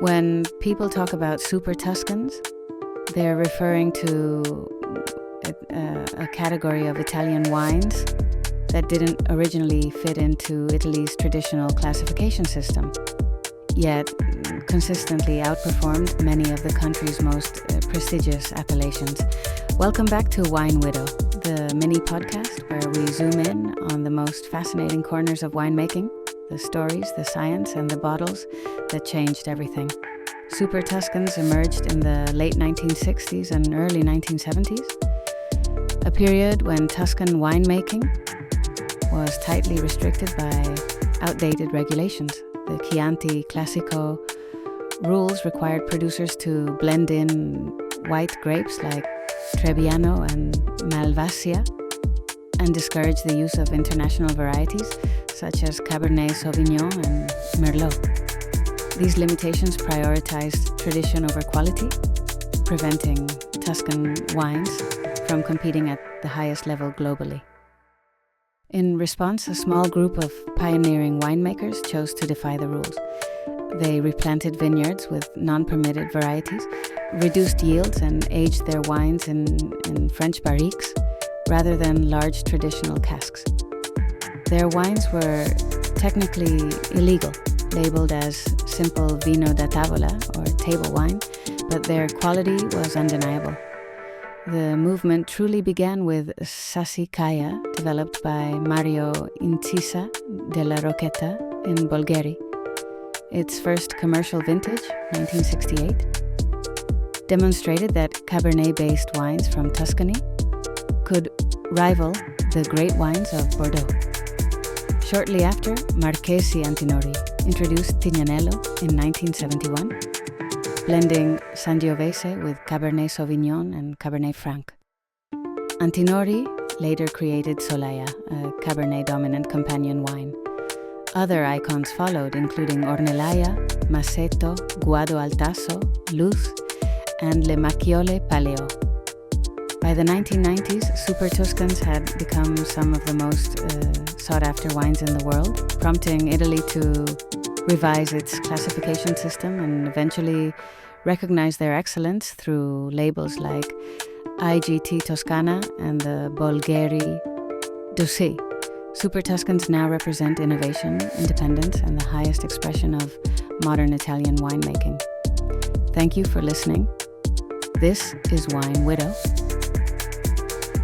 When people talk about super Tuscans, they're referring to a category of Italian wines that didn't originally fit into Italy's traditional classification system, yet consistently outperformed many of the country's most prestigious appellations. Welcome back to WineWidow, the mini podcast where we zoom in on the most fascinating corners of winemaking, the stories, the science, and the bottles that changed everything. Super Tuscans emerged in the late 1960s and early 1970s, a period when Tuscan winemaking was tightly restricted by outdated regulations. The Chianti Classico rules required producers to blend in white grapes like Trebbiano and Malvasia and discourage the use of international varieties such as Cabernet Sauvignon and Merlot. These limitations prioritized tradition over quality, preventing Tuscan wines from competing at the highest level globally. In response, a small group of pioneering winemakers chose to defy the rules. They replanted vineyards with non-permitted varieties, reduced yields, and aged their wines in French barriques rather than large traditional casks. Their wines were technically illegal, labeled as simple vino da tavola or table wine, but their quality was undeniable. The movement truly began with Sassicaia, developed by Mario Incisa della Rochetta in Bolgheri. Its first commercial vintage, 1968, demonstrated that Cabernet-based wines from Tuscany could rival the great wines of Bordeaux. Shortly after, Marchesi Antinori introduced Tignanello in 1971, blending Sangiovese with Cabernet Sauvignon and Cabernet Franc. Antinori later created Solaya, a Cabernet-dominant companion wine. Other icons followed, including Ornellaia, Maceto, Guado al Tasso, Luz, and Le Macchiole Paleo. By the 1990s, Super Tuscans had become some of the most sought-after wines in the world, prompting Italy to revise its classification system and eventually recognize their excellence through labels like IGT Toscana and the Bolgheri Dossier. Super Tuscans now represent innovation, independence, and the highest expression of modern Italian winemaking. Thank you for listening. This is WineWidow.